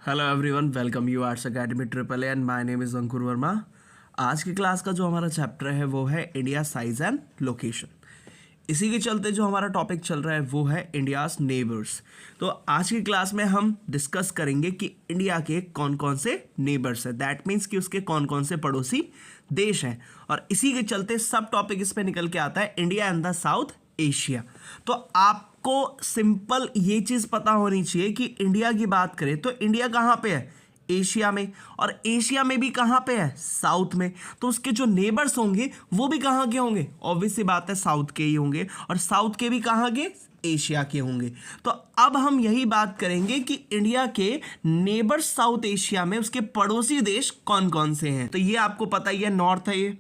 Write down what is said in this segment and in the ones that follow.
Hello everyone, welcome you arts academy triple A and my name is Ankur Verma. आज की class का जो हमारा चैप्टर है वो है इंडिया साइज एंड लोकेशन। इसी के चलते जो हमारा टॉपिक चल रहा है वो है इंडियाज नेबर्स। तो आज की क्लास में हम डिस्कस करेंगे कि इंडिया के कौन कौन से नेबर्स हैं, दैट मीन्स कि उसके कौन कौन से पड़ोसी देश हैं। और इसी के चलते सब टॉपिक इस पर निकल के आता है India and the south Asia. तो आपको सिंपल ये चीज़ पता होनी चाहिए कि इंडिया की बात करें तो इंडिया कहाँ पे है, एशिया में, और एशिया में भी कहाँ पे है, साउथ में। तो उसके जो नेबर्स होंगे वो भी कहाँ के होंगे, ऑब्वियस सी बात है साउथ के ही होंगे, और साउथ के भी कहाँ के, एशिया के होंगे। तो अब हम यही बात करेंगे कि इंडिया के नेबर्स साउथ एशिया में उसके पड़ोसी देश कौन कौन से हैं। तो ये आपको पता ही है, नॉर्थ है ये,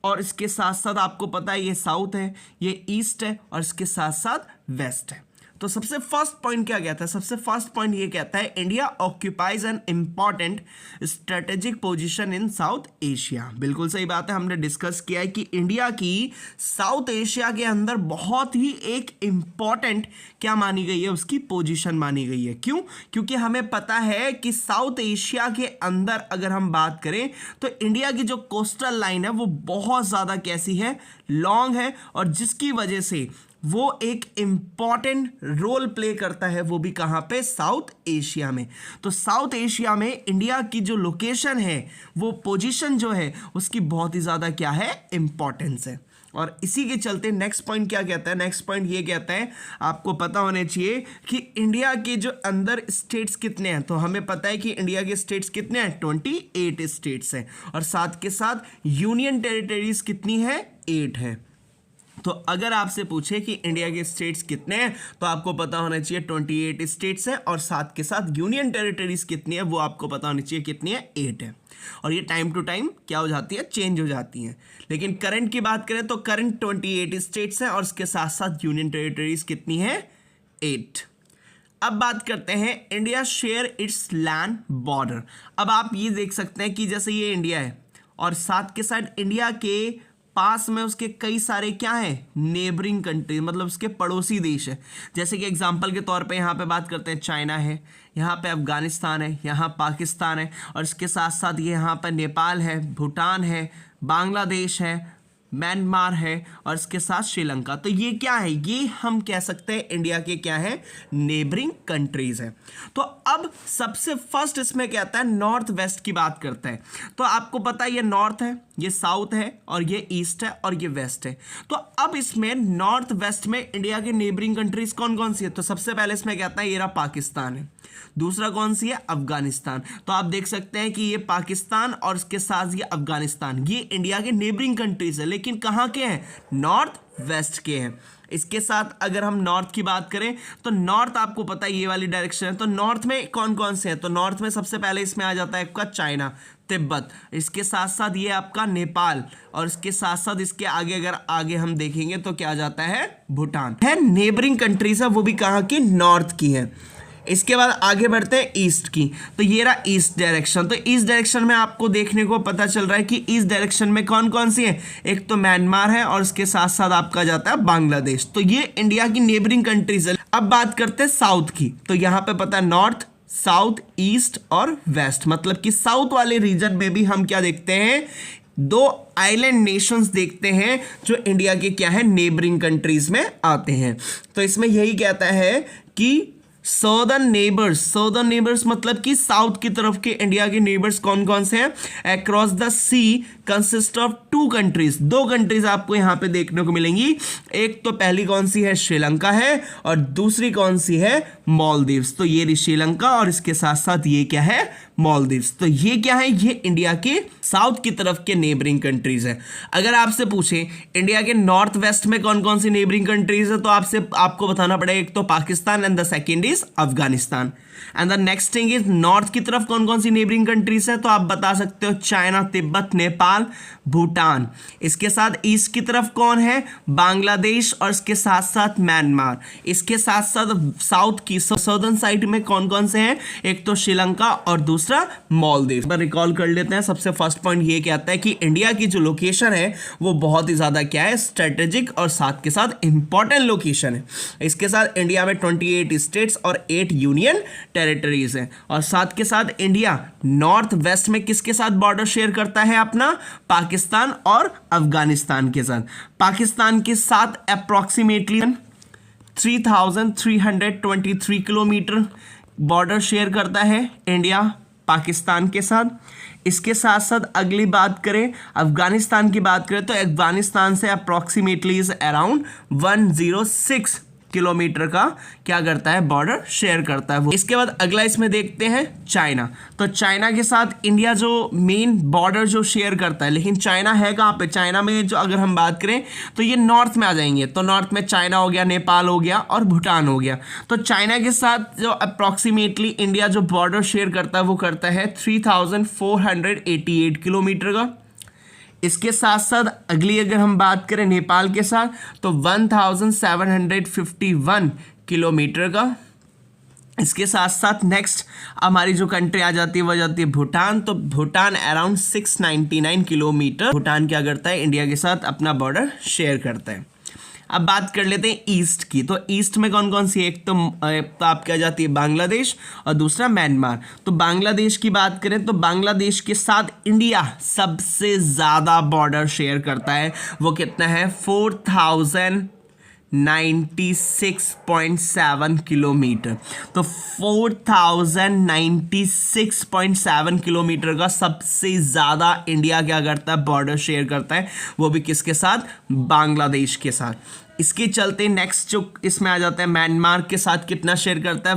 और इसके साथ साथ आपको पता है ये साउथ है, ये ईस्ट है, और इसके साथ साथ वेस्ट है। तो सबसे फर्स्ट पॉइंट क्या कहता है, सबसे फर्स्ट पॉइंट ये कहता है India occupies an important strategic position in south Asia. बिल्कुल सही बात है, हमने डिस्कस किया है कि इंडिया की साउथ एशिया के अंदर बहुत ही एक इंपॉर्टेंट क्या मानी गई है, उसकी पोजीशन मानी गई है। क्यों? क्योंकि हमें पता है कि साउथ एशिया के अंदर अगर हम बात करें तो इंडिया की जो कोस्टल लाइन है वो बहुत ज़्यादा कैसी है, लॉन्ग है, और जिसकी वजह से वो एक इम्पॉर्टेंट रोल प्ले करता है, वो भी कहाँ पे, साउथ एशिया में। तो साउथ एशिया में इंडिया की जो लोकेशन है, वो पोजीशन जो है उसकी बहुत ही ज़्यादा क्या है, इम्पॉर्टेंस है। और इसी के चलते नेक्स्ट पॉइंट क्या कहता है, नेक्स्ट पॉइंट ये कहता है, आपको पता होने चाहिए कि इंडिया के जो अंदर स्टेट्स कितने हैं। तो हमें पता है कि इंडिया के स्टेट्स कितने हैं, 28 स्टेट्स हैं, और साथ के साथ यूनियन टेरिटरीज कितनी है, 8 है। तो अगर आपसे पूछे कि इंडिया के स्टेट्स कितने हैं तो आपको पता होना चाहिए 28 स्टेट्स हैं, और साथ के साथ यूनियन टेरिटरीज कितनी है वो आपको पता होनी चाहिए कितनी है, 8 है। और ये टाइम टू टाइम क्या हो जाती है, चेंज हो जाती हैं। लेकिन करंट की बात करें तो करंट 28 स्टेट्स हैं, और इसके साथ साथ यूनियन टेरिटरीज कितनी है, 8। अब बात करते हैं India share its land border. अब आप ये देख सकते हैं कि जैसे ये इंडिया है, और साथ के साथ इंडिया के पास में उसके कई सारे क्या हैं, नेबरिंग कंट्री, मतलब उसके पड़ोसी देश है। जैसे कि एग्जांपल के तौर पे यहाँ पे बात करते हैं, चाइना है, यहाँ पे अफगानिस्तान है, यहाँ पाकिस्तान है, और इसके साथ साथ ये यहाँ पर नेपाल है, भूटान है, बांग्लादेश है, म्यांमार है, और इसके साथ श्रीलंका। तो ये क्या है, ये हम कह सकते हैं इंडिया के क्या है, नेबरिंग कंट्रीज है। तो अब सबसे फर्स्ट इसमें कहता है नॉर्थ वेस्ट की बात करता है। तो आपको पता है ये नॉर्थ है, ये साउथ है, और ये ईस्ट है, और ये वेस्ट है। तो अब इसमें नॉर्थ वेस्ट में इंडिया के नेबरिंग कंट्रीज कौन कौन सी है। तो सबसे पहले इसमें कहता है ये रहा पाकिस्तान है, दूसरा कौन सी है, अफगानिस्तान। तो आप देख सकते हैं कि ये पाकिस्तान और इसके साथ ये अफगानिस्तान, ये इंडिया के नेबरिंग कंट्रीज है, लेकिन कहाँ के हैं, नॉर्थ वेस्ट के हैं। इसके साथ अगर हम नॉर्थ की बात करें तो नॉर्थ आपको पता है ये वाली डायरेक्शन है। तो नॉर्थ में कौन कौन से हैं, तो नॉर्थ में सबसे पहले इसमें आ जाता है आपका चाइना, तिब्बत, इसके साथ साथ ये आपका नेपाल, और इसके साथ साथ इसके आगे अगर आगे हम देखेंगे तो क्या आ जाता है, भूटान है। नेबरिंग कंट्रीज है, वो भी कहाँ की, नॉर्थ की है। इसके बाद आगे बढ़ते हैं ईस्ट की। तो ये रहा ईस्ट डायरेक्शन। तो ईस्ट डायरेक्शन में आपको देखने को पता चल रहा है कि ईस्ट डायरेक्शन में कौन कौन सी है, एक तो म्यांमार है, और इसके साथ साथ आपका जाता है बांग्लादेश। तो ये इंडिया की नेबरिंग कंट्रीज है। अब बात करते हैं साउथ की। तो यहाँ पे पता है नॉर्थ, साउथ, ईस्ट और वेस्ट, मतलब कि साउथ वाले रीजन में भी हम क्या देखते हैं, 2 आइलैंड नेशंस देखते हैं जो इंडिया के क्या है, नेबरिंग कंट्रीज में आते हैं। तो इसमें यही कहता है कि सदर्न नेबर्स मतलब कि साउथ की तरफ के इंडिया के नेबर्स कौन कौन से हैं, across the sea consist of 2 countries, 2 countries आपको यहाँ पे देखने को मिलेंगी। एक तो पहली कौन सी है, श्रीलंका है, और दूसरी कौन सी है, मालदीव्स। तो ये श्रीलंका, और इसके साथ साथ ये क्या है, मालदीव्स। तो ये क्या है, ये इंडिया के साउथ की तरफ के नेबरिंग कंट्रीज है। अगर आपसे पूछे इंडिया के नॉर्थ वेस्ट में कौन कौन सी नेबरिंग कंट्रीज है, तो आपको बताना पड़ेगा एक तो Pakistan, and the second is Afghanistan, and the next thing is north की तरफ कौन कौन सी नेबरिंग कंट्रीज है। तो आप बता सकते हो चाइना, तिब्बत, नेपाल, भूटान। इसके साथ ईस्ट की तरफ कौन है, बांग्लादेश, और इसके साथ साथ म्यांमार। इसके साथ साथ साउथ की सदर्न साइड में कौन कौन से हैं, एक तो श्रीलंका और दूसरा मालदीव। रिकॉल कर लेते हैं। सबसे फर्स्ट पॉइंट ये कहता है कि इंडिया की जो लोकेशन है वो बहुत ही ज्यादा क्या है, स्ट्रेटेजिक और साथ के साथ इंपॉर्टेंट लोकेशन है। इसके साथ इंडिया में 28 स्टेट्स और 8 यूनियन टेरिटरीज हैं। और साथ के साथ इंडिया नॉर्थ वेस्ट में किसके साथ बॉर्डर शेयर करता है अपना? पाकिस्तान और अफगानिस्तान के साथ। पाकिस्तान के साथ अप्रॉक्सीमेटली 3323 किलोमीटर बॉर्डर शेयर करता है इंडिया पाकिस्तान के साथ। इसके साथ साथ अगली बात करें अफगानिस्तान की बात करें तो अफगानिस्तान से अप्रॉक्सीमेटली इज अराउंड 106 किलोमीटर का क्या करता है? बॉर्डर शेयर करता है वो। इसके बाद अगला इसमें देखते हैं चाइना। तो चाइना के साथ इंडिया जो मेन बॉर्डर जो शेयर करता है, लेकिन चाइना है कहाँ पे? चाइना में जो अगर हम बात करें तो ये नॉर्थ में आ जाएंगे। तो नॉर्थ में चाइना हो गया, नेपाल हो गया और भूटान हो गया। तो चाइना के साथ जो अप्रॉक्सीमेटली इंडिया जो बॉर्डर शेयर करता है वो करता है 3488 किलोमीटर का। इसके साथ साथ अगली अगर हम बात करें नेपाल के साथ तो 1751 किलोमीटर का। इसके साथ साथ नेक्स्ट हमारी जो कंट्री आ जाती है वो जाती है भूटान। तो भूटान अराउंड 699 किलोमीटर भूटान क्या करता है? इंडिया के साथ अपना बॉर्डर शेयर करता है। अब बात कर लेते हैं ईस्ट की। तो ईस्ट में कौन कौन सी? एक तो आपकी आ जाती है बांग्लादेश और दूसरा म्यांमार। तो बांग्लादेश की बात करें तो बांग्लादेश के साथ इंडिया सबसे ज़्यादा बॉर्डर शेयर करता है। वो कितना है? 4096.7 किलोमीटर। तो 4096.7 किलोमीटर का सबसे ज़्यादा इंडिया क्या करता है? बॉर्डर शेयर करता है, वो भी किसके साथ? बांग्लादेश के साथ। इसके चलते नेक्स्ट जो इसमें आ जाता है म्यांमार के साथ कितना शेयर करता है?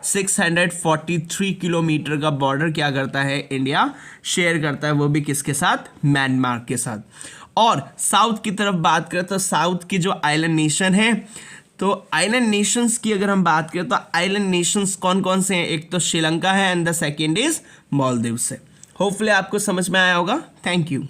1643 किलोमीटर का बॉर्डर क्या करता है? इंडिया शेयर करता है, वो भी किसके साथ? म्यांमार के साथ। और साउथ की तरफ बात करें तो साउथ की जो आइलैंड नेशन है, तो आइलैंड नेशंस की अगर हम बात करें तो आइलैंड नेशंस कौन कौन से हैं? एक तो श्रीलंका है and the second is Maldives से। होपफुली आपको समझ में आया होगा। Thank you.